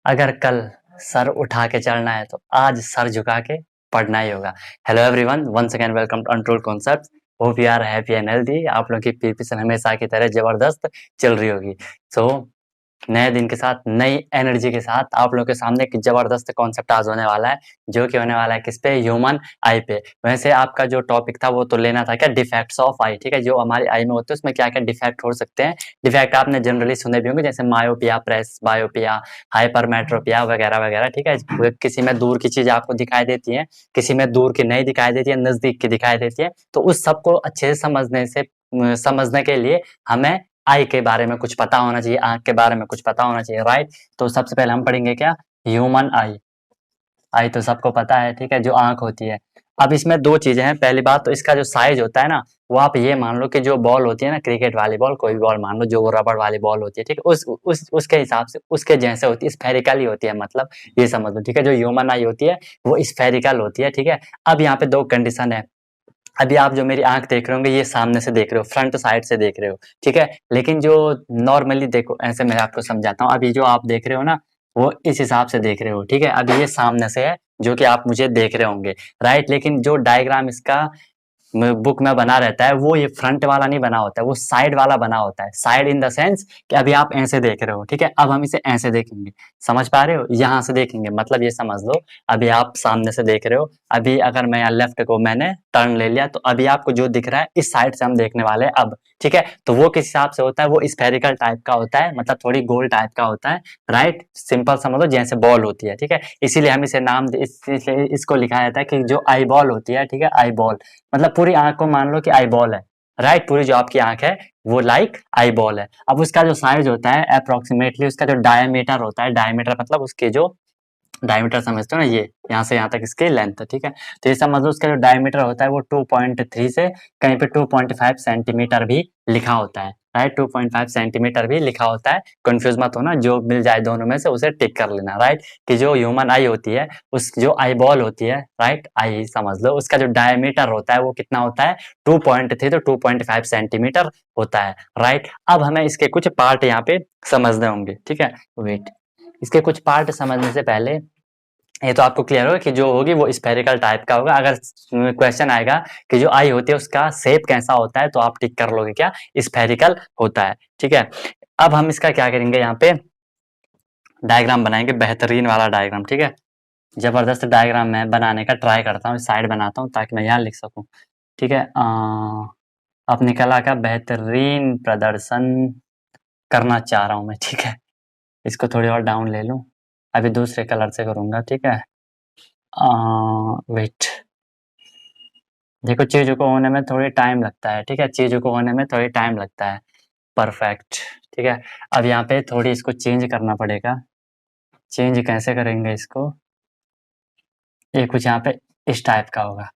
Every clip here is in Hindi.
अगर कल सर उठा के चढ़ना है तो आज सर झुका के पढ़ना ही होगा। Hello everyone, once again welcome to untold concepts. Hope you are happy and healthy. आप लोगों की प्रिपरेशन हमेशा की तरह जबरदस्त चल रही होगी। सो नए दिन के साथ नई एनर्जी के साथ आप लोगों के सामने एक जबरदस्त कॉन्सेप्ट आज होने वाला है, जो कि होने वाला है किस पे? ह्यूमन आई पे। वैसे आपका जो टॉपिक था वो तो लेना था क्या? डिफेक्ट्स ऑफ आई। ठीक है, जो हमारी आई में होते हैं उसमें क्या क्या डिफेक्ट हो सकते हैं। डिफेक्ट आपने जनरली सुने भी होंगे, जैसे मायोपिया, प्रेस बायोपिया, हाइपरमेट्रोपिया वगैरह वगैरह। ठीक है, किसी में दूर की चीज आपको दिखाई देती है, किसी में दूर की नहीं दिखाई देती है, नजदीक की दिखाई देती है। तो उस सबको अच्छे से समझने के लिए हमें आई के बारे में कुछ पता होना चाहिए, आंख के बारे में कुछ पता होना चाहिए, राइट। तो सबसे पहले हम पढ़ेंगे क्या? ह्यूमन आई। आई तो सबको पता है, ठीक है, जो आंख होती है। अब इसमें दो चीजें हैं। पहली बात तो इसका जो साइज होता है ना, वो आप ये मान लो कि जो बॉल होती है ना, क्रिकेट वाली बॉल, कोई भी बॉल मान लो, जो वो रबड़ वाली बॉल होती है, ठीक है, उसके हिसाब से उसके जैसे होती है, स्फेरिकल ही होती है, मतलब ये समझ लो, ठीक है। जो ह्यूमन आई होती है वो स्फेरिकल होती है, ठीक है। अब यहाँ पे दो कंडीशन है। अभी आप जो मेरी आंख देख रहे होंगे, ये सामने से देख रहे हो, फ्रंट साइड से देख रहे हो, ठीक है। लेकिन जो नॉर्मली देखो, ऐसे मैं आपको समझाता हूँ। अभी जो आप देख रहे हो ना, वो इस हिसाब से देख रहे हो, ठीक है। अभी ये सामने से है, जो कि आप मुझे देख रहे होंगे, राइट। लेकिन जो डायग्राम इसका बुक में बना रहता है, वो ये फ्रंट वाला नहीं बना होता है, वो साइड वाला बना होता है। साइड इन द सेंस कि अभी आप ऐसे देख रहे हो, ठीक है। अब हम इसे ऐसे देखेंगे, समझ पा रहे हो? यहाँ से देखेंगे, मतलब ये समझ लो, अभी आप सामने से देख रहे हो। अभी अगर मैं यहाँ लेफ्ट को मैंने टर्न ले लिया, तो अभी आपको जो दिख रहा है इस साइड से हम देखने वाले हैं अब, ठीक है। तो वो किस हिसाब से होता है? वो स्फेरिकल टाइप का होता है, मतलब थोड़ी गोल टाइप का होता है, राइट। सिंपल समझ लो, जैसे बॉल होती है, ठीक है। इसीलिए हम इसे इसलिए इसको लिखा जाता है कि जो आई बॉल होती है, ठीक है, आई बॉल, मतलब पूरी आंख को मान लो कि आई बॉल है, राइट। पूरी जो आपकी आंख है वो लाइक आई बॉल है। अब उसका जो साइज होता है अप्रोक्सीमेटली, उसका जो डायमीटर होता है, डायमीटर मतलब उसके जो डायमीटर समझते हो ना, ये यहाँ से यहाँ तक इसकी लेंथ है, ठीक है। तो ये समझ लो, उसका जो डायमीटर होता है वो 2.3 से कहीं पे 2.5 सेंटीमीटर भी लिखा होता है, राइट। 2.5 सेंटीमीटर भी लिखा होता है। कंफ्यूज मत होना, जो मिल जाए दोनों में से उसे टिक कर लेना, राइट। कि जो ह्यूमन आई होती है, उस जो आई बॉल होती है, राइट, आई समझ लो, उसका जो डायमीटर होता है वो कितना होता है? 2.3 तो 2.5 सेंटीमीटर होता है, राइट। अब हमें इसके कुछ पार्ट यहाँ पे समझने होंगे, ठीक है। वेट, इसके कुछ पार्ट समझने से पहले ये तो आपको क्लियर होगा कि जो होगी वो स्फेरिकल टाइप का होगा। अगर क्वेश्चन आएगा कि जो आई होती है उसका शेप कैसा होता है, तो आप टिक कर लोगे क्या? स्फेरिकल होता है, ठीक है। अब हम इसका क्या करेंगे, यहाँ पे डायग्राम बनाएंगे, बेहतरीन वाला डायग्राम, ठीक है। जबरदस्त डायग्राम मैं बनाने का ट्राई करता हूँ, साइड बनाता हूँ ताकि मैं यहाँ लिख सकूँ, ठीक है। अपनी कला का बेहतरीन प्रदर्शन करना चाह रहा हूँ मैं, ठीक है। इसको थोड़ी और डाउन ले लूँ, अभी दूसरे कलर से करूँगा, ठीक है। वेट, देखो चीज़ों को होने में थोड़ी टाइम लगता है, ठीक है, चीज़ों को होने में थोड़ी टाइम लगता है। परफेक्ट, ठीक है। अब यहाँ पे थोड़ी इसको चेंज करना पड़ेगा। चेंज कैसे करेंगे इसको? ये कुछ यहाँ पे इस टाइप का होगा।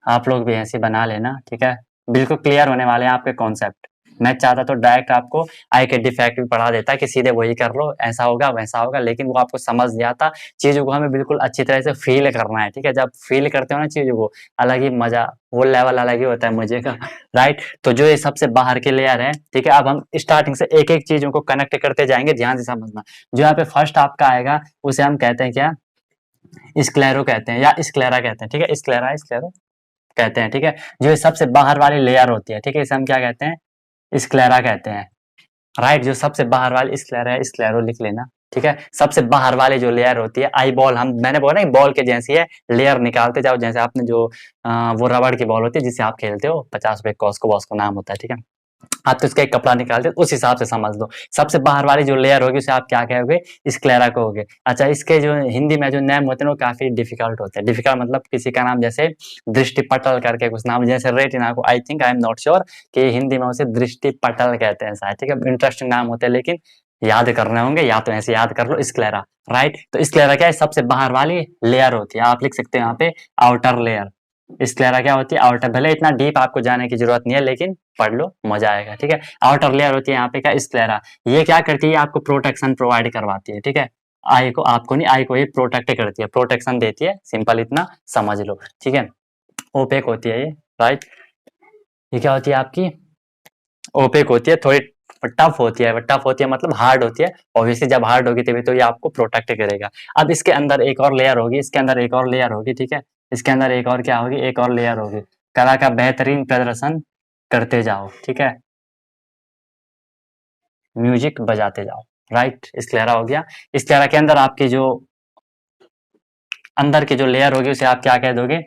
आप लोग भी ऐसे बना लेना, ठीक है। बिल्कुल क्लियर होने वाले हैं आपके कॉन्सेप्ट। मैं चाहता तो डायरेक्ट आपको आई के डिफेक्ट भी पढ़ा देता कि सीधे वही कर लो, ऐसा होगा वैसा होगा, लेकिन वो आपको समझ नहीं आता। चीज़ों को हमें बिल्कुल अच्छी तरह से फील करना है, ठीक है। जब फील करते हो ना चीज़ों को, अलग ही मजा, वो लेवल अलग ही होता है मजे का, राइट। तो जो ये सबसे बाहर के लेयर है, ठीक है, अब हम स्टार्टिंग से एक एक चीजों को कनेक्ट करते जाएंगे, ध्यान से समझना। जो यहाँ पे फर्स्ट आपका आएगा उसे हम कहते हैं क्या? स्क्लेरो कहते हैं या स्क्लेरा कहते हैं, ठीक है। स्क्लेरा, स्क्लेरो कहते हैं, ठीक है। जो ये सबसे बाहर वाली लेयर होती है, ठीक है, इसे हम क्या कहते हैं? स्क्लेरा कहते हैं, राइट। जो सबसे बाहर वाली स्क्लेरा है, स्क्लेरो लिख लेना, ठीक है। सबसे बाहर वाली जो लेयर होती है आई बॉल, हम मैंने बोला ना बॉल के जैसी है, लेयर निकालते जाओ, जैसे आपने जो वो रबड़ की बॉल होती है जिससे आप खेलते हो, 50 रुपए कॉस्को वॉस्को नाम होता है, ठीक है। आप तो उसका एक कपड़ा निकालते उस हिसाब से समझ लो। सबसे बाहर वाली जो लेयर होगी उसे आप क्या कहोगे? स्क्लेरा कहोगे। अच्छा, इसके जो हिंदी में जो नाम होते हैं वो काफी डिफिकल्ट होते हैं। डिफिकल्ट मतलब किसी का नाम जैसे दृष्टि पटल करके कुछ नाम, जैसे रेटिना को I think, I am not sure कि हिंदी में उसे दृष्टि पटल कहते हैं शायद, ठीक है। इंटरेस्टिंग नाम होते हैं, लेकिन याद करने होंगे, या तो ऐसे याद कर लो स्क्लेरा, राइट। तो स्क्लेरा क्या है? सबसे बाहर वाली लेयर होती है। आप लिख सकते हैं यहाँ पे आउटर लेयर। स्क्लेरा क्या होती है? आउटर। भले इतना डीप आपको जाने की जरूरत नहीं है, लेकिन पढ़ लो, मजा आएगा, ठीक है। आउटर लेयर होती है यहाँ पे क्या? स्क्लेरा। ये क्या करती है? आपको प्रोटेक्शन प्रोवाइड करवाती है, ठीक है। आई को, आपको नहीं, आई को ये प्रोटेक्ट करती है, प्रोटेक्शन देती है, सिंपल इतना समझ लो, ठीक है। ओपेक होती है ये, राइट। ये क्या होती है आपकी? ओपेक होती है, थोड़ी टफ होती है, टफ होती है मतलब हार्ड होती है। ऑब्वियसली जब हार्ड होगी तभी तो ये आपको प्रोटेक्ट करेगा। अब इसके अंदर एक और लेयर होगी, इसके अंदर एक और लेयर होगी, ठीक है। इसके अंदर एक और क्या होगी, एक और लेयर होगी। कला का बेहतरीन प्रदर्शन करते जाओ, ठीक है, म्यूजिक बजाते जाओ, राइट। स्क्लेरा हो गया। स्क्लेरा के अंदर आपकी जो अंदर की जो लेयर होगी उसे आप क्या कह दोगे,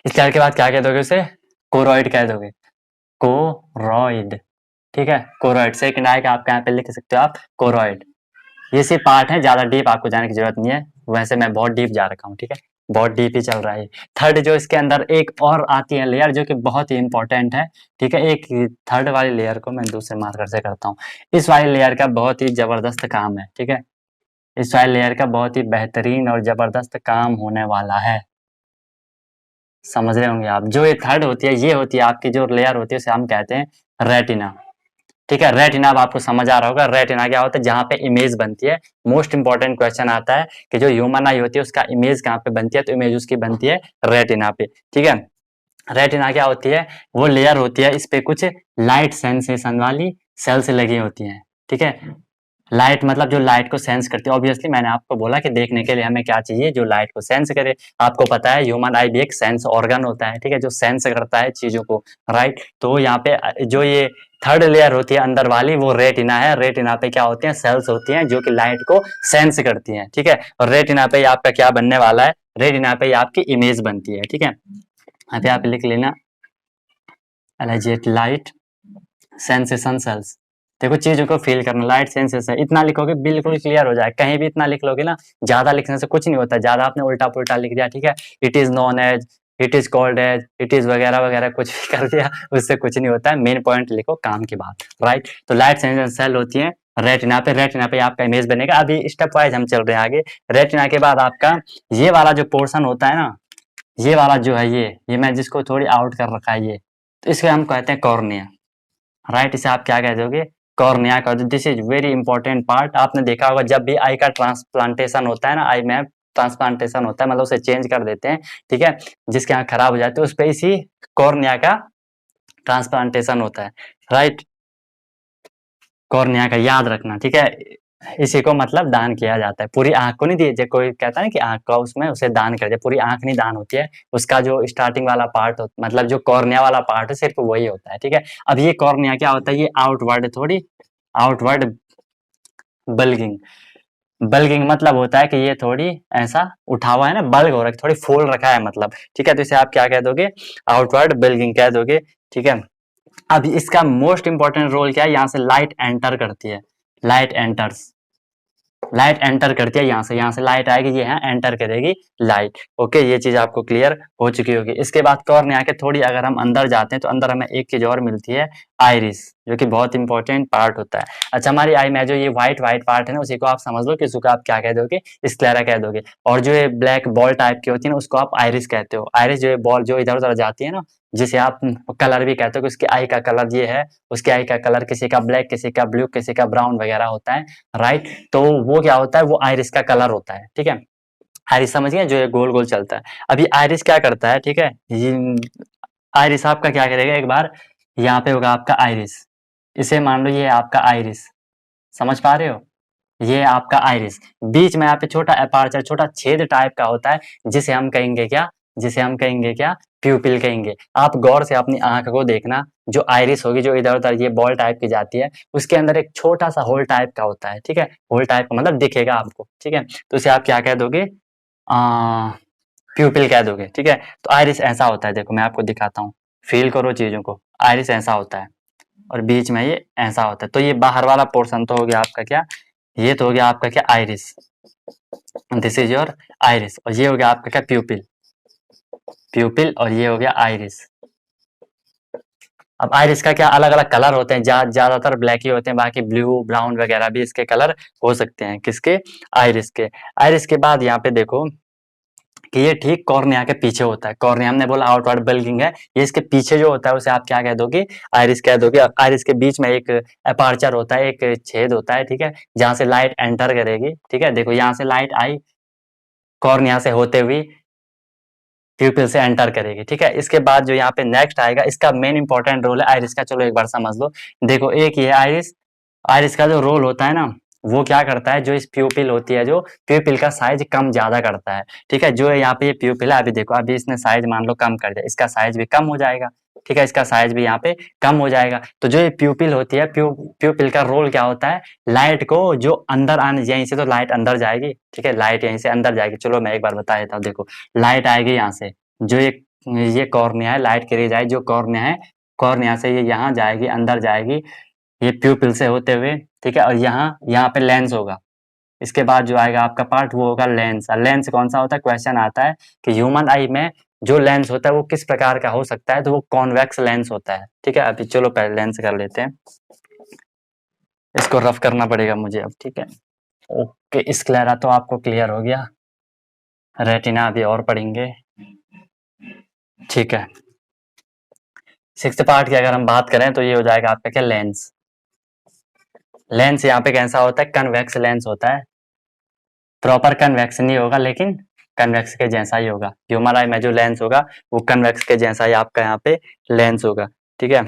स्क्लेरा के बाद क्या कह दोगे उसे, कोरोइड कह दोगे, कोरोइड, ठीक है। कोरोइड सेकंड आएगा आपका, यहाँ पे लिख सकते हो आप कोरोइड। ये सिर्फ पार्ट है, ज्यादा डीप आपको जाने की जरूरत नहीं है, वैसे मैं बहुत डीप जा रखा हूँ, ठीक है, बहुत डीप ही चल रहा है। थर्ड जो इसके अंदर एक और आती है लेयर जो कि बहुत ही इंपॉर्टेंट है, ठीक है। एक थर्ड वाली लेयर को मैं दूसरे मार्कर से करता हूँ। इस वाली लेयर का बहुत ही जबरदस्त काम है, ठीक है। इस वाली लेयर का बहुत ही बेहतरीन और जबरदस्त काम होने वाला है, समझ रहे होंगे आप। जो ये थर्ड होती है, ये होती है आपकी जो लेयर होती है उसे हम कहते हैं रेटिना, ठीक है। रेटिना अब आपको समझ आ रहा होगा, रेटिना क्या होता है, जहाँ पे इमेज बनती है। मोस्ट इंपॉर्टेंट क्वेश्चन आता है कि जो ह्यूमन आई होती है उसका इमेज कहाँ पे बनती है, तो इमेज उसकी बनती है रेटिना पे, ठीक है। रेटिना क्या होती है, वो लेयर होती है, इस पे कुछ लाइट सेंसेशन वाली सेल्स लगी होती हैं, ठीक है। लाइट मतलब जो लाइट को सेंस करती है। ऑब्वियसली मैंने आपको बोला कि देखने के लिए हमें क्या चाहिए, जो लाइट को सेंस करे। आपको पता है ह्यूमन आई भी एक सेंस ऑर्गन होता है, ठीक है, जो सेंस करता है चीजों को, राइट। तो यहाँ पे जो ये थर्ड लेयर होती है अंदर वाली, वो रेटिना है। रेटिना पे क्या होती है, सेल्स होती हैं जो कि लाइट को सेंस करती हैं, ठीक है। और रेटिना पे आपका क्या बनने वाला है, रेटिना पे आपकी इमेज बनती है, ठीक है। यहाँ पे आप लिख लेना एलर्जेट लाइट सेंसेशन सेल्स। देखो चीजों को फील करना, लाइट सेंसेशन, इतना लिखोगे बिल्कुल क्लियर हो जाए। कहीं भी इतना लिख लोगे ना, ज्यादा लिखने से कुछ नहीं होता, ज्यादा आपने उल्टा पुल्टा लिख दिया, ठीक है। It is known as, it is called as, it is वगैरह वगैरह कुछ भी कर दिया, उससे कुछ नहीं होता है। मेन पॉइंट लिखो, काम की बात, राइट। तो लाइट सेंसेशन सेल होती है रेटिना पे। रेटिना पे आपका इमेज बनेगा। अभी स्टेप वाइज हम चल रहे हैं आगे। रेटिना के बाद आपका ये वाला जो पोर्शन होता है ना, ये वाला जो है, ये मैं जिसको थोड़ी आउट कर रखा है, ये तो इसको हम कहते हैं कॉर्निया, राइट। इसे आप क्या कह दोगे, कॉर्निया का। This is very important part. आपने देखा होगा जब भी आई का ट्रांसप्लांटेशन होता है ना, आई में ट्रांसप्लांटेशन होता है, मतलब उसे चेंज कर देते हैं, ठीक है, जिसके यहाँ खराब हो जाते हैं, उस पर इसी कॉर्निया का ट्रांसप्लांटेशन होता है, राइट। कॉर्निया का याद रखना, ठीक है। इसी को मतलब दान किया जाता है। पूरी आंख को नहीं दी, जो कोई कहता है ना कि आंख का उसमें उसे दान कर दिया, पूरी आंख नहीं दान होती है। उसका जो स्टार्टिंग वाला पार्ट होता, मतलब जो कॉर्निया वाला पार्ट है, सिर्फ वही होता है, ठीक है। अब ये कॉर्निया क्या होता है, ये आउटवर्ड थोड़ी, आउटवर्ड बल्गिंग। बल्गिंग मतलब होता है कि ये थोड़ी ऐसा उठा हुआ है ना, बल्ग हो रहा है, थोड़ी फूल रखा है मतलब, ठीक है। तो इसे आप क्या कह दोगे, आउटवर्ड बल्गिंग कह दोगे, ठीक है। अब इसका मोस्ट इंपॉर्टेंट रोल क्या है, यहाँ से लाइट एंटर करती है, लाइट एंटर्स, लाइट एंटर करती है यहाँ से लाइट आएगी, ये यहाँ एंटर करेगी लाइट, ओके। ये चीज आपको क्लियर हो चुकी होगी। इसके बाद कॉर्निया के थोड़ी अगर हम अंदर जाते हैं तो अंदर हमें एक चीज और मिलती है, आइरिस, जो कि बहुत इंपॉर्टेंट पार्ट होता है। अच्छा, हमारी आई में जो ये व्हाइट व्हाइट पार्ट है ना, उसी को आप समझ लो कि उसको आप क्या कह दोगे, स्क्लेरा कह दोगे। और जो ये ब्लैक बॉल टाइप की होती है ना, उसको आप आइरिस कहते हो। आइरिस जो बॉल जो इधर उधर जाती है ना, जिसे आप कलर भी कहते हो कि उसकी आई का कलर ये है, उसकी आई का कलर किसी का ब्लैक, किसी का ब्लू, किसी का ब्राउन वगैरह होता है, राइट। तो वो क्या होता है, वो आइरिस का कलर होता है, ठीक है। आइरिस समझ गए, जो ये गोल गोल चलता है। अभी आइरिस क्या करता है, ठीक है, ये आइरिस आपका क्या करेगा, एक बार यहाँ पे होगा आपका आइरिस, इसे मान लो ये आपका आइरिस, समझ पा रहे हो, ये आपका आइरिस। बीच में यहाँ पे छोटा अपार्चर, छोटा छेद टाइप का होता है, जिसे हम कहेंगे क्या, जिसे हम कहेंगे क्या, प्यूपिल कहेंगे। आप गौर से अपनी आंख को देखना, जो आइरिस होगी, जो इधर उधर ये बॉल टाइप की जाती है, उसके अंदर एक छोटा सा होल टाइप का होता है, ठीक है। होल टाइप का मतलब दिखेगा आपको, ठीक है। तो इसे आप क्या कह दोगे, प्यूपिल कह दोगे, ठीक है। तो आइरिस ऐसा होता है, देखो मैं आपको दिखाता हूँ, फील करो चीजों को। आइरिस ऐसा होता है और बीच में ये ऐसा होता है। तो ये बाहर वाला पोर्शन तो हो गया आपका क्या, ये तो हो गया आपका क्या, iris, this is your iris. और ये हो गया आपका क्या, प्यूपिल, प्यूपिल, और ये हो गया आइरिस। अब आइरिस का क्या अलग अलग कलर होते हैं, ज्यादातर ब्लैक ही होते हैं, बाकी ब्लू ब्राउन वगैरह भी इसके कलर हो सकते हैं, किसके, आइरिस के। आइरिस के बाद यहाँ पे देखो कि ये ठीक कॉर्निया के पीछे होता है। कॉर्निया हमने बोला आउटवर्ड बल्गिंग है, ये इसके पीछे जो होता है उसे आप क्या कह दोगे, आइरिस कह दोगे। आइरिस के बीच में एक अपार्चर होता है, एक छेद होता है, ठीक है, जहां से लाइट एंटर करेगी, ठीक है। देखो यहाँ से लाइट आई कॉर्निया से होते हुए, प्यूपिल से एंटर करेगी, ठीक है। इसके बाद जो यहाँ पे नेक्स्ट आएगा, इसका मेन इंपॉर्टेंट रोल है आइरिस का। चलो एक बार समझ लो। देखो एक ये आइरिस, आइरिस का जो रोल होता है ना, वो क्या करता है, जो इस प्यूपिल होती है, जो प्यूपिल का साइज कम ज्यादा करता है, ठीक है। जो यहाँ पे ये प्यूपिल है, अभी देखो अभी इसने साइज मान लो कम कर दिया, इसका साइज भी कम हो जाएगा, ठीक है। इसका साइज भी यहाँ पे कम हो जाएगा। तो जो ये प्यूपिल होती है, प्यूपिल का रोल क्या होता है, लाइट को जो अंदर आने, यहीं से तो लाइट अंदर जाएगी, ठीक है, लाइट यहीं से अंदर जाएगी। चलो मैं एक बार बता देता हूँ। देखो लाइट आएगी यहाँ से, जो ये कॉर्निया है, लाइट की रेज आई, जो कॉर्निया है, कॉर्निया से ये यहाँ जाएगी, अंदर जाएगी, ये प्यूपिल से होते हुए, ठीक है। और यहाँ पे लेंस होगा। इसके बाद जो आएगा आपका पार्ट, वो होगा लेंस। लेंस कौन सा होता है, क्वेश्चन आता है कि ह्यूमन आई में जो लेंस होता है वो किस प्रकार का हो सकता है, तो वो कॉन्वेक्स लेंस होता है, ठीक है। अभी चलो पहले लेंस कर लेते हैं, इसको रफ करना पड़ेगा मुझे अब, ठीक है। ओके, स्क्लेरा तो आपको क्लियर हो गया, रेटिना अभी और पढ़ेंगे, ठीक है। सिक्स्थ पार्ट की अगर हम बात करें तो ये हो जाएगा आपका क्या, लेंस। लेंस यहाँ पे कैसा होता है, कन्वेक्स लेंस होता है, प्रॉपर कन्वेक्स नहीं होगा लेकिन कन्वेक्स के जैसा ही होगा। ह्यूमन आई में जो लेंस होगा वो कन्वेक्स के जैसा ही आपका यहाँ पे लेंस होगा, ठीक है।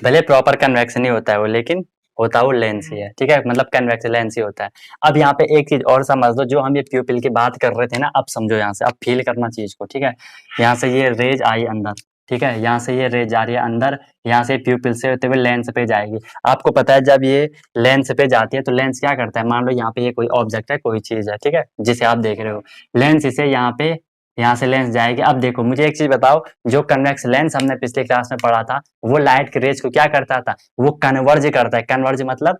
भले प्रॉपर कन्वेक्स नहीं होता है वो, लेकिन होता वो लेंस ही है, ठीक है, मतलब कन्वेक्स लेंस ही होता है। अब यहाँ पे एक चीज और समझ लो, जो हम ये प्यूपिल की बात कर रहे थे ना, अब समझो यहाँ से, अब फील करना चीज को, ठीक है। यहाँ से ये रेज आई अंदर, ठीक है, यहाँ से ये रेज जा रही है अंदर, यहाँ से प्यूपिल से होते हुए लेंस पे जाएगी। आपको पता है जब ये लेंस पे जाती है तो लेंस क्या करता है, मान लो यहाँ पे ये कोई ऑब्जेक्ट है, कोई चीज है, ठीक है, जिसे आप देख रहे हो, लेंस इसे यहाँ से लेंस जाएगी। अब देखो मुझे एक चीज बताओ, जो कन्वेक्स लेंस हमने पिछले क्लास में पढ़ा था, वो लाइट के रेज को क्या करता था, वो कन्वर्ज करता है। कन्वर्ज मतलब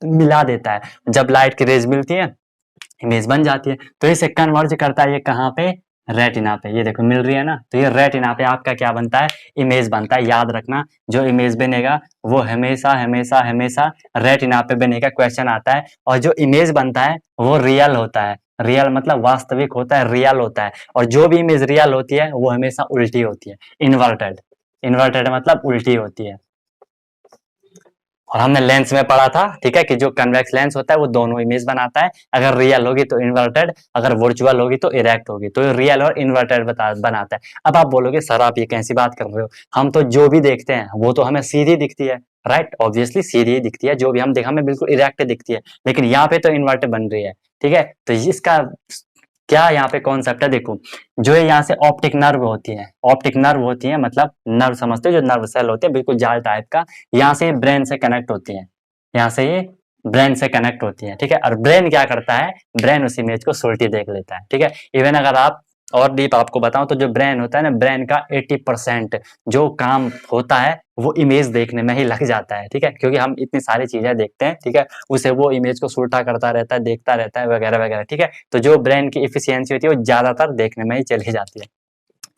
मिला देता है। जब लाइट की रेज मिलती है, इमेज बन जाती है, तो इसे कन्वर्ज करता है। ये कहाँ पे, रेटिना पे, ये देखो मिल रही है ना, तो ये रेटिना पे आपका क्या बनता है, इमेज बनता है। याद रखना, जो इमेज बनेगा वो हमेशा हमेशा हमेशा रेटिना पे बनेगा। क्वेश्चन आता है, और जो इमेज बनता है वो रियल होता है। रियल मतलब वास्तविक होता है, रियल होता है। और जो भी इमेज रियल होती है वो हमेशा उल्टी होती है, इन्वर्टेड। इन्वर्टेड मतलब उल्टी होती है। और हमने लेंस में पढ़ा था, ठीक है, कि जो कन्वेक्स लेंस होता है वो दोनों इमेज बनाता है। अगर रियल होगी तो इन्वर्टेड, अगर वर्चुअल होगी तो इरेक्ट होगी, तो रियल और इन्वर्टेड बनाता है। अब आप बोलोगे सर आप ये कैसी बात कर रहे हो, हम तो जो भी देखते हैं वो तो हमें सीधी दिखती है, राइट, ऑब्वियसली सीधी ही दिखती है, जो भी हम देखा हमें बिल्कुल इरेक्ट दिखती है, लेकिन यहाँ पे तो इन्वर्टेड बन रही है, ठीक है। तो इसका क्या यहाँ पे कॉन्सेप्ट है, देखो, जो है यहाँ से ऑप्टिक नर्व होती है, ऑप्टिक नर्व होती है, मतलब नर्व समझते हो, जो नर्व सेल होते हैं बिल्कुल जाल टाइप का, यहाँ से ब्रेन से कनेक्ट होती है, यहाँ से ये ब्रेन से कनेक्ट होती है, ठीक है। और ब्रेन क्या करता है, ब्रेन उस इमेज को सुलटी देख लेता है, ठीक है। इवन अगर आप और डीप आपको बताऊं तो जो ब्रेन होता है ना, ब्रेन का 80% जो काम होता है वो इमेज देखने में ही लग जाता है, ठीक है, क्योंकि हम इतनी सारी चीजें देखते हैं, ठीक है, उसे वो इमेज को सुलटा करता रहता है, देखता रहता है, वगैरह वगैरह, ठीक है। तो जो ब्रेन की इफिशियंसी होती है वो ज्यादातर देखने में ही चली जाती है,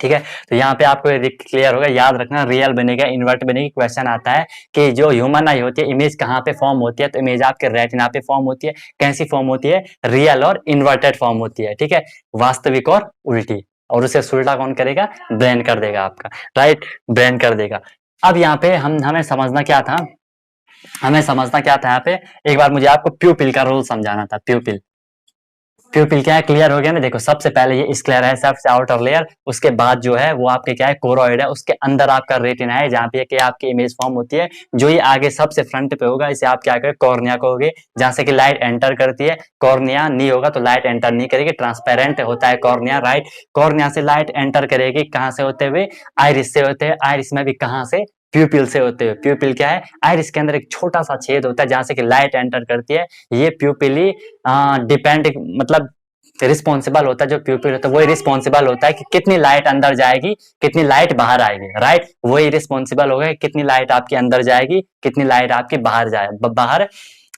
ठीक है। तो यहाँ पे आपको क्लियर होगा, याद रखना, रियल बनेगा, इन्वर्ट बनेगी। क्वेश्चन आता है कि जो ह्यूमन आई होती है, इमेज कहाँ पे फॉर्म होती है, तो इमेज आपके रेटिना पे फॉर्म होती है। कैसी फॉर्म होती है, रियल और इन्वर्टेड फॉर्म होती है, ठीक है, वास्तविक और उल्टी। और उसे उल्टा कौन करेगा, ब्रेन कर देगा आपका, राइट, ब्रेन कर देगा। अब यहाँ पे हमें समझना क्या था, हमें समझना क्या था यहाँ पे, एक बार मुझे आपको प्यूपिल का रोल समझाना था। प्यूपिल, प्यूपिल क्या है, क्लियर हो गया ना। देखो सबसे पहले ये स्क्लेरा है, सबसे आउटर लेयर, उसके बाद जो है वो आपके क्या है, कोरोइड है, उसके अंदर आपका रेटिना है, जहाँ पे कि आपकी इमेज फॉर्म होती है। जो ये आगे सबसे फ्रंट पे होगा, इसे आप क्या करें, कॉर्निया कहोगे, जहाँ से कि लाइट एंटर करती है। कॉर्निया नहीं होगा तो लाइट एंटर नहीं करेगी, ट्रांसपेरेंट होता है कॉर्निया, राइट। कॉर्निया से लाइट एंटर करेगी, कहाँ से होते हुए, आइरिस से होते हुए। आइरिस में भी कहाँ से, प्यूपिल से होते हुए। प्यूपिल क्या है, आइरिस के अंदर एक छोटा सा छेद होता है जहां से कि लाइट एंटर करती है। ये प्यूपिल ही डिपेंड, मतलब रिस्पॉन्सिबल होता है, जो प्यूपिल होता है वही रिस्पॉन्सिबल होता है कि कितनी लाइट अंदर जाएगी, कितनी लाइट बाहर आएगी, राइट, वही रिस्पॉन्सिबल होगा कितनी लाइट आपकी अंदर जाएगी, कितनी लाइट आपकी बाहर जाए, बाहर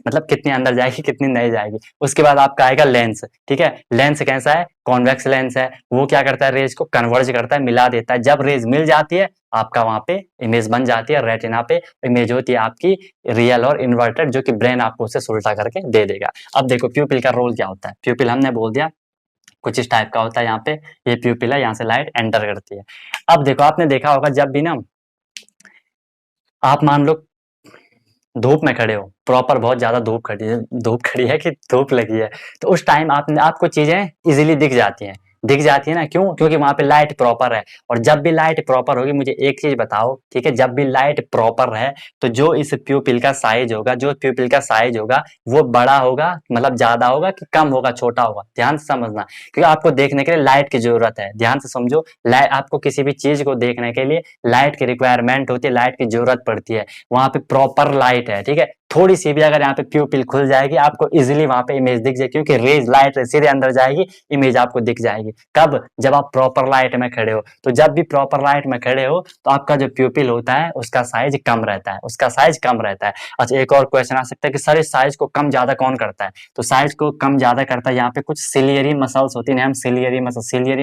मतलब कितनी अंदर जाएगी, कितनी नहीं जाएगी। उसके बाद आपका आएगा लेंस, ठीक है। लेंस कैसा है, कॉन्वेक्स लेंस है, वो क्या करता है, रेज को कन्वर्ज करता है, मिला देता है। जब रेज मिल जाती है, आपका वहां पे इमेज बन जाती है, रेटिना पे इमेज होती है आपकी रियल और इन्वर्टेड, जो कि ब्रेन आपको उसे उल्टा करके दे देगा। अब देखो प्यूपिल का रोल क्या होता है। प्यूपिल हमने बोल दिया कुछ इस टाइप का होता है, यहाँ पे ये प्यूपिल है, यहाँ से लाइट एंटर करती है। अब देखो आपने देखा होगा, जब भी ना आप मान लो धूप में खड़े हो, प्रॉपर बहुत ज्यादा धूप खड़ी है कि धूप लगी है, तो उस टाइम आपको चीजें इजीली दिख जाती है ना, क्यों? क्योंकि वहां पे लाइट प्रॉपर है। और जब भी लाइट प्रॉपर होगी, मुझे एक चीज बताओ, ठीक है, जब भी लाइट प्रॉपर है तो जो इस प्यूपिल का साइज होगा, वो बड़ा होगा, मतलब ज्यादा होगा कि कम होगा, छोटा होगा? ध्यान से समझना, क्योंकि आपको देखने के लिए लाइट की जरूरत है। ध्यान से समझो, लाइट, आपको किसी भी चीज को देखने के लिए लाइट की रिक्वायरमेंट होती है, लाइट की जरूरत पड़ती है। वहां पे प्रॉपर लाइट है, ठीक है, थोड़ी सी भी अगर यहाँ पे प्यूपिल खुल जाएगी, आपको इजीली वहां पे इमेज दिख जाएगी, क्योंकि रेज लाइट सीधे अंदर जाएगी, इमेज आपको दिख जाएगी। कब? जब आप प्रॉपर लाइट में खड़े हो। तो जब भी प्रॉपर लाइट में खड़े हो तो आपका जो प्यूपिल होता है उसका साइज कम रहता है। अच्छा, एक और क्वेश्चन आ सकता है कि सर इस साइज को कम ज्यादा कौन करता है? तो साइज को कम ज्यादा करता है यहाँ पे कुछ सिलियरी मसल्स होती है, हम सिलियरी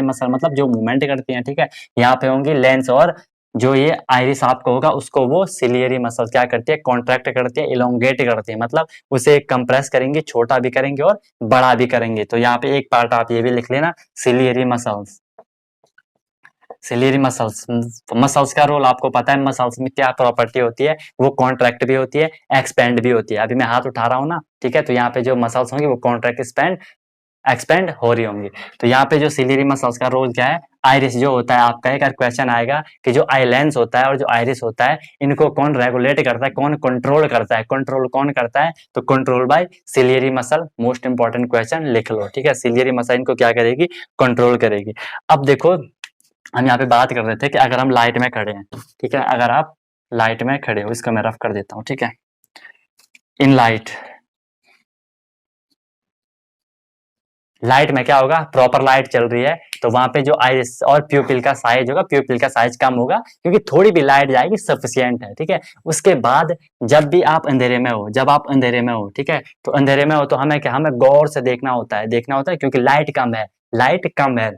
मसल मतलब जो मूवमेंट करती है, ठीक है, यहाँ पे होंगी लेंस, और जो ये आइरिस आपको होगा उसको वो सिलियरी मसल क्या करती है? कॉन्ट्रैक्ट करती है, इलोंगेट करती है, मतलब उसे कंप्रेस करेंगे, छोटा भी करेंगे और बड़ा भी करेंगे। तो यहाँ पे एक पार्ट आप ये भी लिख लेना, ciliary muscles. Ciliary muscles, muscles का रोल आपको पता है, मसल्स में क्या प्रॉपर्टी होती है? वो कॉन्ट्रैक्ट भी होती है, एक्सपेंड भी होती है। अभी मैं हाथ उठा रहा हूँ ना, ठीक है, तो यहाँ पे जो मसल्स होंगी वो कॉन्ट्रैक्ट, एक्सपेंड हो रही होंगी। तो यहाँ पे जो सिलियरी मसल्स का रोल क्या है? आइरिस जो होता है, आपका एक क्वेश्चन आएगा कि जो आई लेंस होता है और जो आइरिस होता है, इनको कौन रेगुलेट करता है, कौन कंट्रोल करता है? कंट्रोल कौन करता है? तो control by ciliary muscle. Most important question लिख लो, ठीक है, सिलियरी मसल इनको क्या करेगी? कंट्रोल करेगी। अब देखो, हम यहाँ पे बात कर रहे थे कि अगर हम लाइट में खड़े हैं, ठीक है, अगर आप लाइट में खड़े हो, इसको मैं रफ कर देता हूँ, ठीक है, इन लाइट में क्या होगा? प्रॉपर लाइट चल रही है तो वहां पे जो आइस और प्यूपिल का साइज होगा, प्यूपिल का साइज कम होगा, क्योंकि थोड़ी भी लाइट जाएगी सफिशियंट है, ठीक है। उसके बाद जब आप अंधेरे में हो, ठीक है, तो अंधेरे में हो तो हमें क्या, हमें गौर से देखना होता है, क्योंकि लाइट कम है।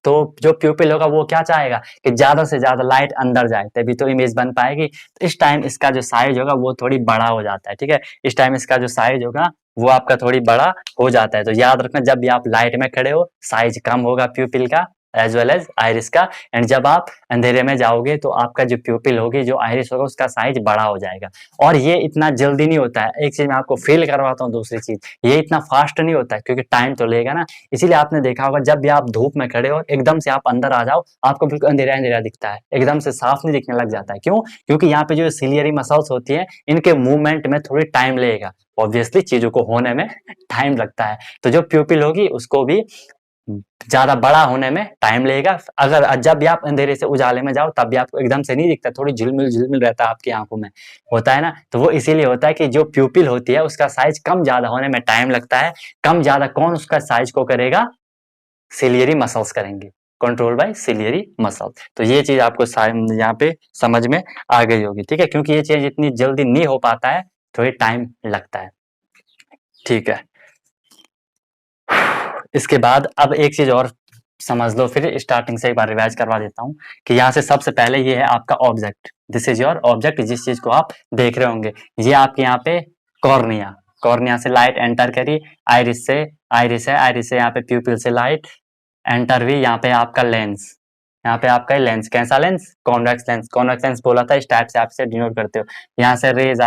तो जो प्यूपिल होगा वो क्या चाहेगा कि ज्यादा से ज्यादा लाइट अंदर जाए, तभी तो इमेज बन पाएगी। तो इस टाइम इसका जो साइज होगा वो थोड़ी बड़ा हो जाता है, ठीक है, इस टाइम इसका जो साइज होगा वो आपका थोड़ी बड़ा हो जाता है। तो याद रखना, जब भी आप लाइट में खड़े हो साइज कम होगा प्यूपिल का एज वेल एज आइरिस का, एंड जब आप अंधेरे में जाओगे तो आपका जो प्यूपिल होगी, जो आइरिस होगा, उसका साइज बड़ा हो जाएगा। और ये इतना जल्दी नहीं होता है, एक चीज मैं आपको फील करवाता हूँ, दूसरी चीज, ये इतना फास्ट नहीं होता है, क्योंकि टाइम तो लेगा ना। इसीलिए आपने देखा होगा, जब भी आप धूप में खड़े हो, एकदम से आप अंदर आ जाओ, आपको बिल्कुल अंधेरा अंधेरा दिखता है, एकदम से साफ नहीं दिखने लग जाता है। क्यों? क्योंकि यहाँ पे जो सिलियरी मसल्स होती है, इनके मूवमेंट में थोड़ी टाइम लगेगा, ऑब्वियसली चीजों को होने में टाइम लगता है। तो जो प्यूपिल होगी उसको भी ज्यादा बड़ा होने में टाइम लगेगा। अगर जब भी आप अंधेरे से उजाले में जाओ तब भी आपको एकदम से नहीं दिखता, थोड़ी झिलमिल रहता है आपकी आंखों में, होता है ना। तो वो इसीलिए होता है कि जो प्यूपिल होती है उसका साइज कम ज्यादा होने में टाइम लगता है। कम ज्यादा कौन उसका साइज को करेगा? सिलियरी मसल्स करेंगे, कंट्रोल बाय सिलियरी मसल। तो ये चीज आपको यहाँ पे समझ में आ गई होगी, ठीक है, क्योंकि ये चीज इतनी जल्दी नहीं हो पाता है, थोड़ी टाइम लगता है, ठीक है। इसके बाद अब एक चीज और समझ लो, फिर स्टार्टिंग से एक बार रिवाइज करवा देता हूँ कि यहाँ से सबसे पहले ये है आपका object, this is your object, जिस चीज को आप देख रहे होंगे, ये आपके यहाँ पे कॉर्निया, कॉर्निया से लाइट एंटर करी, आइरिस से यहाँ पे प्यूपिल से लाइट एंटर हुई, यहाँ पे आपका लेंस, यहाँ पे आपका लेंस, कैसा लेंस? कॉन्वेक्स लेंस बोला था, इस टाइप से आप इसे डिनोट करते हो। यहाँ से रेज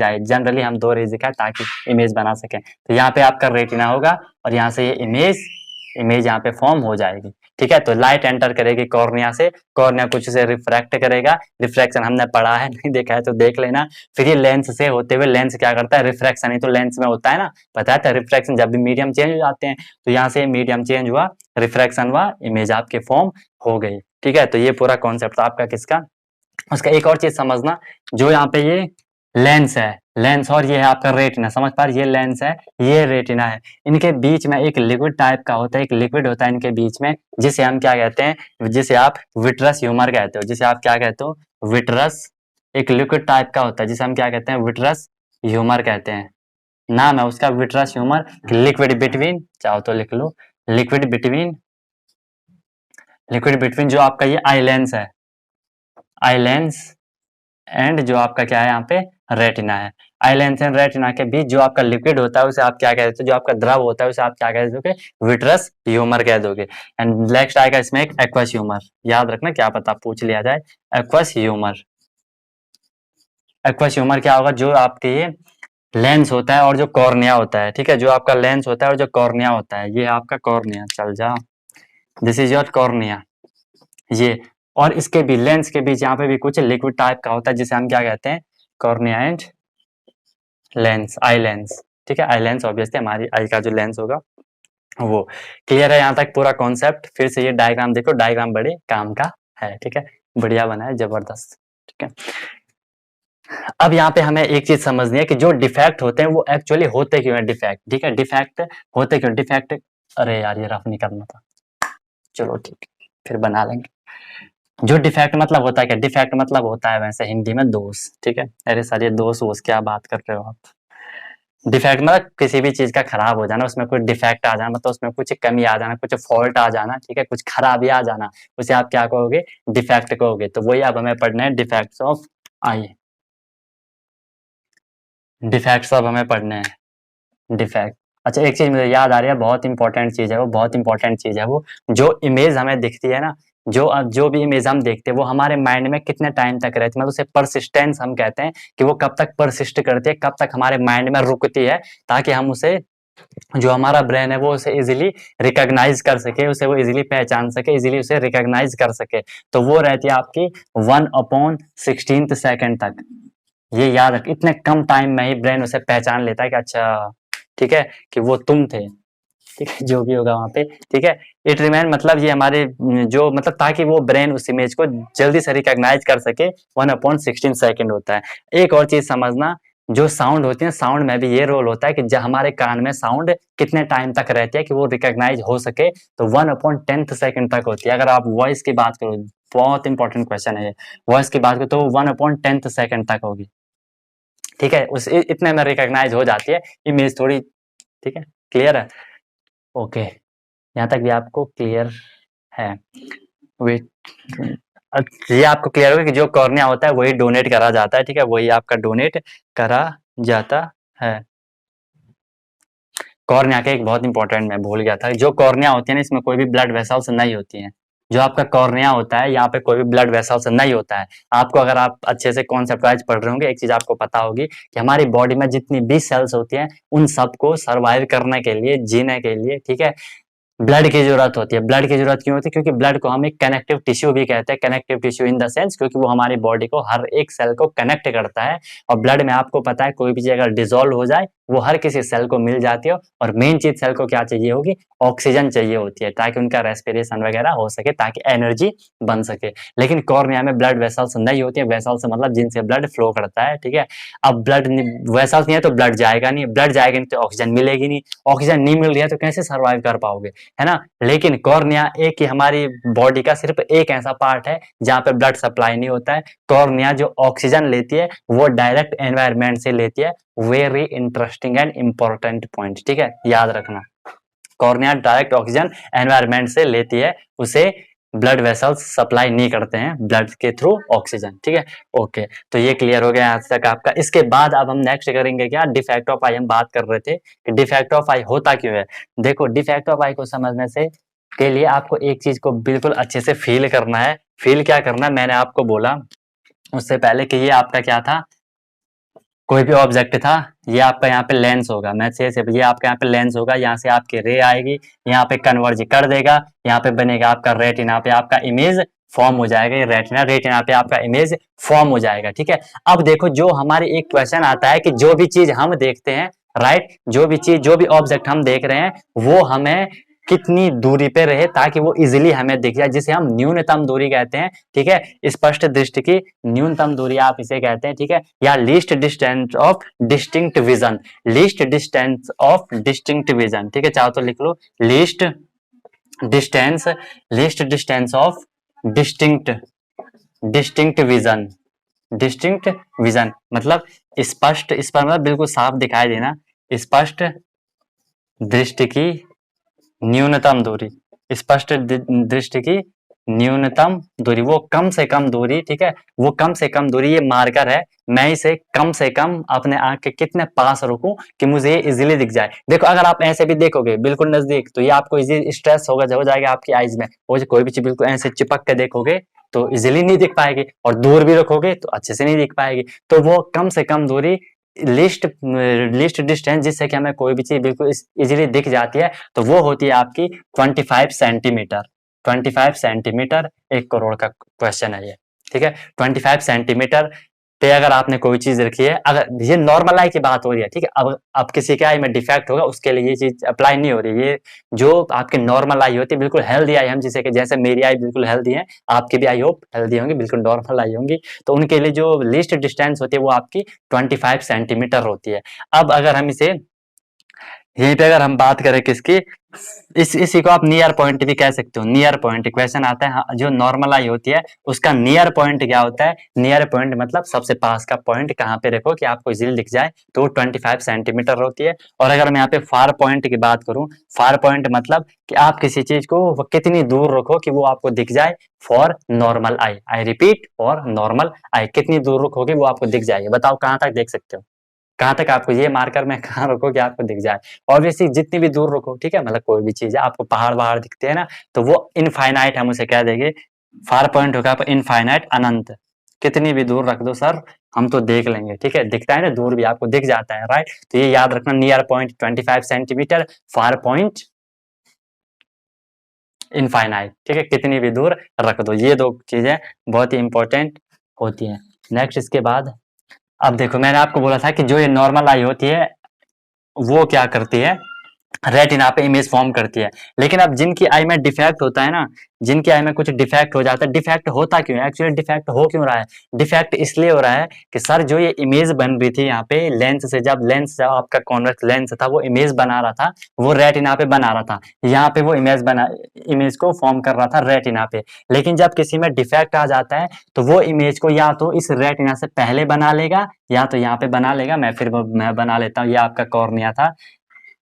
आई, जनरली हम दो रेज दिखाए ताकि इमेज बना सकें। तो यहाँ पे आपका रेटिना होगा और यहाँ से ये इमेज यहाँ पे फॉर्म हो जाएगी, ठीक है। तो लाइट एंटर करेगी कॉर्निया से, कॉर्निया कुछ से रिफ्रैक्ट करेगा, रिफ्रैक्शन हमने पढ़ा है, नहीं देखा है तो देख लेना। फिर ये लेंस से होते हुए, लेंस क्या करता है? रिफ्रैक्शन ही तो लेंस में होता है ना, पता है, रिफ्रैक्शन जब भी मीडियम चेंज हो जाते हैं, तो यहाँ से मीडियम चेंज हुआ, रिफ्रैक्शन हुआ, इमेज आपके फॉर्म हो गई, ठीक है। तो ये पूरा कॉन्सेप्ट आपका किसका? उसका एक और चीज समझना, जो यहाँ पे ये लेंस है, लेंस और ये है आपका रेटिना, समझ पा रहे? ये लेंस है, ये रेटिना है, इनके बीच में एक लिक्विड टाइप का होता है, एक लिक्विड होता है इनके बीच में, जिसे हम क्या कहते हैं? जिसे आप विट्रस ह्यूमर कहते हो, जिसे आप क्या कहते हो? विट्रस। एक लिक्विड टाइप का होता है जिसे हम क्या कहते हैं? विट्रस ह्यूमर कहते हैं। नाम है उसका विट्रस ह्यूमर। लिक्विड बिटवीन, चाहो तो लिख लो, लिक्विड बिटवीन, जो आपका ये आई लेंस है, आई लेंस एंड जो आपका क्या है यहाँ पे? रेटिना है। आई लेंस एंड रेटिना के बीच जो आपका लिक्विड होता है उसे आप क्या कहते हो? जो आपका द्रव होता है उसे आप क्या कह दोगे? विट्रस ह्यूमर कह दोगे। एंड नेक्स्ट आएगा इसमें एक एक्वस ह्यूमर, याद रखना, क्या पता पूछ लिया जाए, एक्वस ह्यूमर। एक्वस ह्यूमर क्या होगा, जो आपके ये लेंस होता है और जो कॉर्निया होता है, ठीक है, जो आपका लेंस होता है और जो कॉर्निया होता है, ये आपका कॉर्निया, चल जा, दिस इज योर कॉर्निया, ये, और इसके भी लेंस के बीच यहाँ पे भी कुछ लिक्विड टाइप का होता है जिसे हम क्या कहते हैं, cornea and lens, eye lens, ठीक है, आई लेंस ऑब्वियसली हमारी आई का जो लेंस होगा वो। क्लियर है यहाँ तक पूरा कॉन्सेप्ट? फिर से ये डायग्राम देखो, डायग्राम बड़े काम का है, ठीक है, बढ़िया बना है, जबरदस्त, ठीक है। अब यहाँ पे हमें एक चीज समझनी है कि जो डिफेक्ट होते हैं वो एक्चुअली होते क्यों है, डिफेक्ट, ठीक है, डिफेक्ट होते क्यों, डिफेक्ट, अरे यार ये रफ नहीं करना था, चलो ठीक है फिर बना लेंगे। जो डिफेक्ट मतलब होता है क्या, डिफेक्ट मतलब होता है वैसे हिंदी में दोष, ठीक है, अरे सर ये दोष वोष क्या बात कर रहे हो आप, डिफेक्ट मतलब किसी भी चीज का खराब हो जाना, उसमें कुछ डिफेक्ट आ जाना, मतलब उसमें कुछ कमी आ जाना, कुछ फॉल्ट आ जाना, ठीक है, कुछ खराबी आ जाना, उसे आप क्या कहोगे, डिफेक्ट कहोगे। तो वही अब हमें पढ़ना है, डिफेक्ट्स ऑफ आई, डिफेक्ट्स अब हमें पढ़ने हैं, डिफेक्ट। अच्छा एक चीज मुझे याद आ रही है, बहुत इंपॉर्टेंट चीज है वो, बहुत इंपॉर्टेंट चीज है वो, जो इमेज हमें दिखती है ना, जो भी इमेज हम देखते हैं वो हमारे माइंड में कितने टाइम तक रहती है, मतलब उसे परसिस्टेंस हम कहते हैं, कि वो कब तक परसिस्ट करती है, कब तक हमारे माइंड में रुकती है, ताकि हम उसे, जो हमारा ब्रेन है वो उसे इजीली रिकॉग्नाइज कर सके, उसे वो इजीली पहचान सके, इजीली उसे रिकॉग्नाइज कर सके। तो वो रहती है आपकी 1/16 तक। ये याद रख, इतने कम टाइम में ही ब्रेन उसे पहचान लेता है कि अच्छा, ठीक है, कि वो तुम थे, ठीक है, जो भी होगा वहां पे, ठीक है। इट रिमेन मतलब ये हमारे जो मतलब, ताकि वो ब्रेन उस इमेज को जल्दी से रिकॉग्नाइज कर सके, 1/16 होता है। एक और चीज समझना, जो साउंड होती है, साउंड में भी ये रोल होता है कि जब हमारे कान में साउंड कितने टाइम तक रहती है कि वो रिकॉग्नाइज हो सके, तो 1/10 तक होती है। अगर आप वॉइस की बात करो, बहुत इंपॉर्टेंट क्वेश्चन है ये, वॉइस की बात करो तो 1/10 तक होगी, ठीक है, उस इतने में रिकॉग्नाइज हो जाती है इमेज थोड़ी, ठीक है, क्लियर है, ओके, यहाँ तक भी आपको क्लियर है। वेट, ये आपको क्लियर होगा कि जो कॉर्निया होता है वही डोनेट करा जाता है, ठीक है, वही आपका डोनेट करा जाता है। कॉर्निया के एक बहुत इंपॉर्टेंट मैं भूल गया था, जो कॉर्निया होती है ना, इसमें कोई भी ब्लड वेसल्स नहीं होती हैं। जो आपका कॉर्निया होता है यहाँ पे कोई भी ब्लड वेसल्स नहीं होता है। आपको, अगर आप अच्छे से कॉन्सेप्ट वाइज पढ़ रहे होंगे, एक चीज आपको पता होगी कि हमारी बॉडी में जितनी भी सेल्स होती हैं, उन सबको सर्वाइव करने के लिए, जीने के लिए, ठीक है, ब्लड की जरूरत होती है। ब्लड की जरूरत क्यों होती है? क्योंकि ब्लड को हम एक कनेक्टिव टिश्यू भी कहते हैं, connective tissue in the sense क्योंकि वो हमारी बॉडी को हर एक सेल को कनेक्ट करता है। और ब्लड में आपको पता है कोई भी चीज अगर डिजोल्व हो जाए वो हर किसी सेल को मिल जाती है, और मेन चीज सेल को क्या चाहिए होगी, ऑक्सीजन चाहिए होती है, ताकि उनका रेस्पिरेशन वगैरह हो सके, ताकि एनर्जी बन सके। लेकिन कॉर्निया में ब्लड वेसल्स नहीं होती है, वेसल्स मतलब जिनसे ब्लड फ्लो करता है, ठीक है। अब ब्लड वेसल्स नहीं है तो ब्लड जाएगा नहीं, ब्लड जाएगा नहीं तो ऑक्सीजन मिलेगी नहीं, ऑक्सीजन नहीं मिल रही है तो कैसे सर्वाइव कर पाओगे, है ना। लेकिन कॉर्निया एक ही हमारी बॉडी का सिर्फ एक ऐसा पार्ट है जहां पे ब्लड सप्लाई नहीं होता है। कॉर्निया जो ऑक्सीजन लेती है वो डायरेक्ट एनवायरमेंट से लेती है। Very interesting and important point, ठीक है, याद रखना। कॉर्निया डायरेक्ट ऑक्सीजन एनवायरमेंट से लेती है, उसे ब्लड वेसल्स सप्लाई नहीं करते हैं ब्लड के थ्रू ऑक्सीजन, ठीक है, ओके। तो ये क्लियर हो गया आज तक आपका। इसके बाद अब हम नेक्स्ट करेंगे क्या, डिफेक्ट ऑफ आई। हम बात कर रहे थे कि डिफेक्ट ऑफ आई होता क्यों है। देखो, डिफेक्ट ऑफ आई को समझने से के लिए आपको एक चीज को बिल्कुल अच्छे से फील करना है। फील क्या करना है, मैंने आपको बोला उससे पहले कि ये आपका क्या था, कोई भी ऑब्जेक्ट था, ये आपका यहाँ पे लेंस होगा, मैं से ये आपका यहाँ पे लेंस होगा, यहाँ से आपकी रे आएगी, यहाँ पे कन्वर्ज कर देगा, यहाँ पे बनेगा आपका रेटिना, पे आपका इमेज फॉर्म हो जाएगा, ये रेटिना, रेटिना पे आपका इमेज फॉर्म हो जाएगा, ठीक है। अब देखो, जो हमारे एक क्वेश्चन आता है कि जो भी चीज हम देखते हैं, राइट, जो भी चीज, जो भी ऑब्जेक्ट हम देख रहे हैं वो हमें कितनी दूरी पे रहे ताकि वो इजीली हमें दिख जाए, जिसे हम न्यूनतम दूरी कहते हैं, ठीक है। स्पष्ट दृष्टि की न्यूनतम दूरी आप इसे कहते हैं, ठीक है, या least distance of distinct vision, least distance of distinct vision, ठीक है, चाहो तो लिख लो least distance, least distance of distinct, distinct vision, distinct vision मतलब स्पष्ट, इस पर मतलब बिल्कुल साफ दिखाई देना, स्पष्ट दृष्टि की न्यूनतम दूरी, स्पष्ट दृष्टि की न्यूनतम दूरी, वो कम से कम दूरी, ठीक है, वो कम से कम दूरी, ये मार्कर है, मैं इसे कम से कम अपने आंख के कितने पास रखूं कि मुझे ये इजीली दिख जाए। देखो अगर आप ऐसे भी देखोगे बिल्कुल नजदीक, तो ये आपको इजी स्ट्रेस होगा, हो जाएगा आपकी आईज में, वो कोई भी चीज बिल्कुल ऐसे चिपक के देखोगे तो इजीली नहीं दिख पाएगी, और दूर भी रखोगे तो अच्छे से नहीं दिख पाएगी। तो वो कम से कम दूरी, लिस्ट डिस्टेंस जिससे कि हमें कोई भी चीज बिल्कुल इजीली दिख जाती है, तो वो होती है आपकी 25 सेंटीमीटर। 25 सेंटीमीटर 1 करोड़ का क्वेश्चन है ये, ठीक है। 25 सेंटीमीटर पे अगर आपने कोई चीज रखी है, अगर ये नॉर्मल आई की बात हो रही है, ठीक है, अब किसी के आई में डिफेक्ट होगा उसके लिए ये चीज अप्लाई नहीं हो रही है। ये जो आपकी नॉर्मल आई होती है, बिल्कुल हेल्दी आई, हम जिसे कि जैसे मेरी आई बिल्कुल हेल्दी है, आपकी भी आई होप हेल्दी होंगी, बिल्कुल नॉर्मल आई होंगी, तो उनके लिए जो लीस्ट डिस्टेंस होती है वो आपकी 25 सेंटीमीटर होती है। अब अगर हम इसे यहीं पे अगर हम बात करें किसकी, इसी को आप नियर पॉइंट भी कह सकते हो। नियर पॉइंट क्वेश्चन आता है, हाँ, जो नॉर्मल आई होती है उसका नियर पॉइंट क्या होता है? नियर पॉइंट मतलब सबसे पास का पॉइंट कहाँ पे रखो कि आपको इजीली दिख जाए, तो 25 सेंटीमीटर होती है। और अगर मैं यहाँ पे फार पॉइंट की बात करूं, फार पॉइंट मतलब कि आप किसी चीज को वो कितनी दूर रखो कि वो आपको दिख जाए, for normal eye, I repeat, for normal eye, कितनी दूर रखोगे वो आपको दिख जाएगी। बताओ कहाँ तक देख सकते हो, कहाँ तक आपको ये मार्कर में कहाँ रखो कि आपको दिख जाए। ऑब्वियसली जितनी भी दूर रखो, ठीक है, मतलब कोई भी चीज है, आपको पहाड़ वहाड़ दिखते हैं ना, तो वो इनफाइनाइट हम उसे कह देंगे। फार पॉइंट होगा आप इनफाइनाइट, अनंत, कितनी भी दूर रख दो सर हम तो देख लेंगे, ठीक है, दिखता है ना, दूर भी आपको दिख जाता है, राइट। तो ये याद रखना, near point 25 centimetre, far point infinite, ठीक है, कितनी भी दूर रख दो। ये दो चीजें बहुत ही इंपॉर्टेंट होती हैं। नेक्स्ट इसके बाद, अब देखो मैंने आपको बोला था कि जो ये नॉर्मल आई होती है वो क्या करती है, रेटिना पे इमेज फॉर्म करती है। लेकिन अब जिनकी आई में डिफेक्ट होता है ना, जिनकी आई में कुछ डिफेक्ट हो जाता है, डिफेक्ट होता क्यों है एक्चुअली, डिफेक्ट हो क्यों रहा है? डिफेक्ट इसलिए हो रहा है कि सर जो ये इमेज बन रही थी यहाँ पे लेंस से, जब आपका कॉन्वेक्स लेंस था वो इमेज बना रहा था, वो रेटिना पे बना रहा था, यहाँ पे वो इमेज को फॉर्म कर रहा था रेटिना पे। लेकिन जब किसी में डिफेक्ट आ जाता है तो वो इमेज को या तो इस रेटिना से पहले बना लेगा या तो यहाँ पे बना लेगा। मैं बना लेता हूँ, ये आपका कॉर्निया था,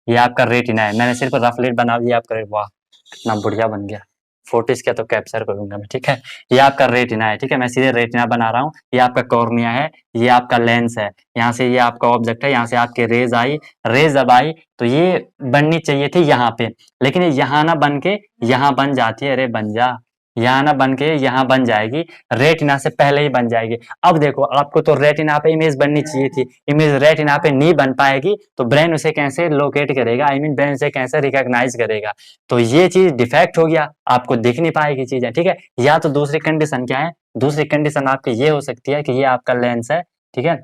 ये आपका रेटिना है, मैंने सिर्फ रफली बना दिया आपका, वाह कितना बढ़िया बन गया, फोटो इसका तो कैप्चर करूंगा मैं, ठीक है। ये आपका रेटिना है, ठीक है, मैं सीधे रेटिना बना रहा हूँ, ये आपका कॉर्निया है, ये आपका लेंस है, यहाँ से ये आपका ऑब्जेक्ट है, यहाँ से आपके रेज आई, रेज जब आई तो ये बननी चाहिए थी यहाँ पे, लेकिन ये यहाँ ना बन के यहाँ बन जाती है, अरे बन जा, यहाँ ना बन के यहाँ बन जाएगी, रेटिना से पहले ही बन जाएगी। अब देखो आपको तो रेटिना पे इमेज बननी चाहिए थी, इमेज रेटिना पे नहीं बन पाएगी तो ब्रेन उसे कैसे लोकेट करेगा, आई मीन ब्रेन उसे कैसे रिकॉग्नाइज करेगा, तो ये चीज डिफेक्ट हो गया, आपको दिख नहीं पाएगी चीजें, ठीक है। या तो दूसरी कंडीशन क्या है, दूसरी कंडीशन आपकी ये हो सकती है कि ये आपका लेंस है, ठीक है,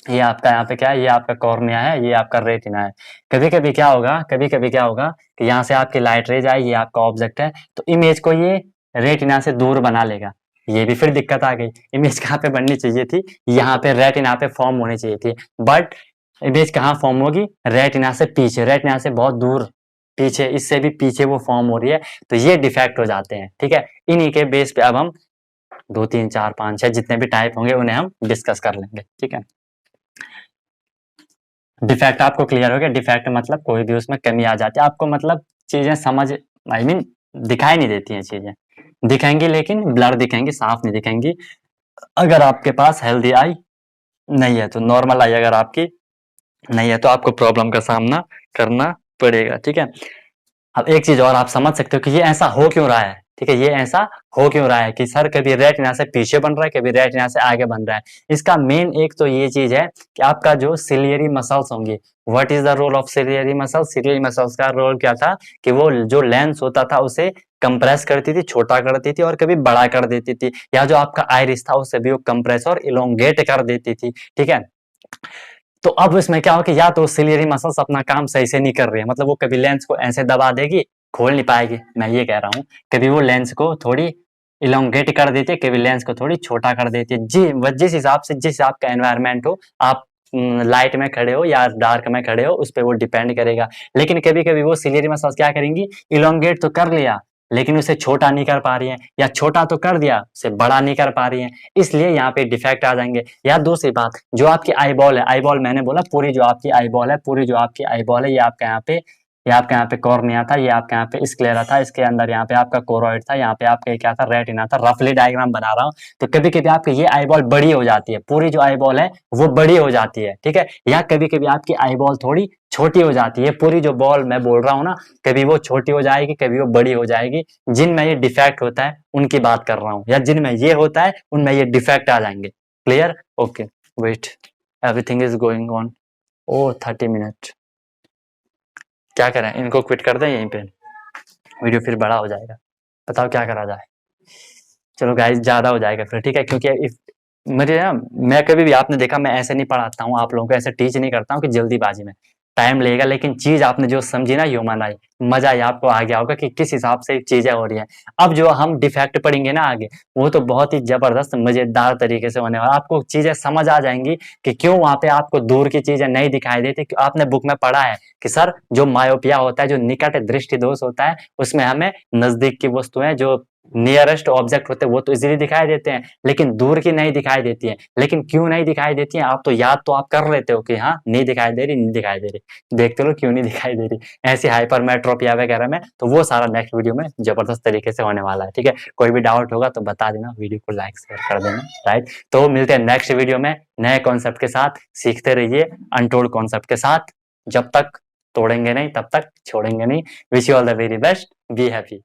ये आपका यहाँ पे क्या है, ये आपका कॉर्निया है, ये आपका रेटिना है। कभी कभी क्या होगा, कभी कभी क्या होगा कि यहाँ से आपकी लाइट रेज आई, ये आपका ऑब्जेक्ट है, तो इमेज को ये रेटिना से दूर बना लेगा, ये भी फिर दिक्कत आ गई। इमेज कहाँ पे बननी चाहिए थी, यहाँ पे रेटिना पे फॉर्म होनी चाहिए थी, बट इमेज कहाँ फॉर्म होगी, रेटिना से पीछे, रेटिना से बहुत दूर पीछे, इससे भी पीछे वो फॉर्म हो रही है, तो ये डिफेक्ट हो जाते हैं, ठीक है। इन्हीं के बेस पे अब हम 2 3 4 5 6 जितने भी टाइप होंगे उन्हें हम डिस्कस कर लेंगे, ठीक है। डिफेक्ट आपको क्लियर हो गया, डिफेक्ट मतलब कोई भी उसमें कमी आ जाती है, आपको मतलब चीजें समझ, आई मीन दिखाई नहीं देती हैं, चीजें दिखेंगी लेकिन ब्लर दिखेंगी, साफ नहीं दिखेंगी अगर आपके पास हेल्दी आई नहीं है, तो नॉर्मल आई अगर आपकी नहीं है तो आपको प्रॉब्लम का सामना करना पड़ेगा, ठीक है। अब एक चीज और आप समझ सकते हो कि ये ऐसा हो क्यों रहा है, ठीक है, ये ऐसा हो क्यों रहा है कि सर कभी रेटिना से पीछे बन रहा है, कभी रेटिना से आगे बन रहा है। इसका मेन एक तो ये चीज है कि आपका जो सिलियरी मसल्स होंगे, what is the role of ciliary muscles, ciliary muscles का रोल क्या था कि वो जो लेंस होता था उसे कंप्रेस करती थी, छोटा कर देती थी और कभी बड़ा कर देती थी, या जो आपका आइरिस था उसे भी वो कंप्रेस और इलोंगेट कर देती थी, ठीक है। तो अब इसमें क्या हो कि या तो सिलियरी मसल्स अपना काम सही से नहीं कर रही है, मतलब वो कभी लेंस को ऐसे दबा देगी, खोल नहीं पाएगी, मैं ये कह रहा हूँ, कभी वो लेंस को थोड़ी इलोंगेट कर देती है, कभी लेंस को थोड़ी छोटा कर देती है, जिस हिसाब से, जिस हिसाब का एनवायरनमेंट हो, आप लाइट में खड़े हो या डार्क में खड़े हो, उस पर वो डिपेंड करेगा। लेकिन कभी कभी वो सिलियरी मसल्स क्या करेंगी, इलोंगेट तो कर लिया लेकिन उसे छोटा नहीं कर पा रही है, या छोटा तो कर दिया उसे बड़ा नहीं कर पा रही है, इसलिए यहाँ पे डिफेक्ट आ जाएंगे। या दूसरी बात, जो आपकी आई बॉल है, आई बॉल मैंने बोला पूरी जो आपकी आई बॉल है, पूरी जो आपकी आई बॉल है, ये आपका यहाँ पे ये आपके यहाँ पे कॉर्निया था, ये आपके यहाँ पे स्क्लेरा था, इसके अंदर यहाँ पे आपका कोरोइड था, यहाँ पे आपका क्या था, रेटिना था। रफली डायग्राम बना रहा हूँ। तो कभी कभी आपकी ये आईबॉल बड़ी हो जाती है, पूरी जो आईबॉल है वो बड़ी हो जाती है, ठीक है। या कभी कभी आपकी आईबॉल थोड़ी छोटी हो जाती है। पूरी जो बॉल मैं बोल रहा हूँ ना, कभी वो छोटी हो जाएगी, कभी वो बड़ी हो जाएगी। जिनमें ये डिफेक्ट होता है उनकी बात कर रहा हूँ, या जिनमें ये होता है उनमें ये डिफेक्ट आ जाएंगे। Clear? Okay, wait, everything is going on. Oh 30 minute, क्या करें, इनको क्विट कर दें यहीं पे, वीडियो फिर बड़ा हो जाएगा। बताओ क्या करा जाए। चलो गाइस, ज्यादा हो जाएगा फिर, ठीक है, क्योंकि इफ मुझे ना, मैं कभी भी, आपने देखा, मैं ऐसे नहीं पढ़ाता हूँ आप लोगों को, ऐसे टीच नहीं करता हूँ कि जल्दीबाजी में। टाइम लगेगा, लेकिन चीज आपने जो समझी ना, ह्यूमन आई, मजा ही आपको आ गया होगा कि किस हिसाब से चीजें हो रही हैं। अब जो हम डिफेक्ट पढ़ेंगे ना आगे, वो तो बहुत ही जबरदस्त मजेदार तरीके से होने वाला। आपको चीजें समझ आ जाएंगी कि क्यों वहां पे आपको दूर की चीजें नहीं दिखाई देती। आपने बुक में पढ़ा है कि सर, जो मायोपिया होता है, जो निकट दृष्टि दोष होता है, उसमें हमें नजदीक की वस्तुएं, जो नियरेस्ट ऑब्जेक्ट होते हैं, वो तो इजीली दिखाई देते हैं, लेकिन दूर की नहीं दिखाई देती है। लेकिन क्यों नहीं दिखाई देती है, आप तो याद तो आप कर लेते हो कि हाँ, नहीं दिखाई दे रही, नहीं दिखाई दे रही, देखते हो क्यों नहीं दिखाई दे रही। ऐसी हाइपरमेट्रोपिया वगैरह में, तो वो सारा नेक्स्ट वीडियो में जबरदस्त तरीके से होने वाला है, ठीक है। कोई भी डाउट होगा तो बता देना, वीडियो को लाइक शेयर कर देना, राइट। तो मिलते हैं नेक्स्ट वीडियो में नए कॉन्सेप्ट के साथ। सीखते रहिए अनटोल्ड कॉन्सेप्ट के साथ, जब तक तोड़ेंगे नहीं तब तक छोड़ेंगे नहीं। Wish you all the very best, be happy.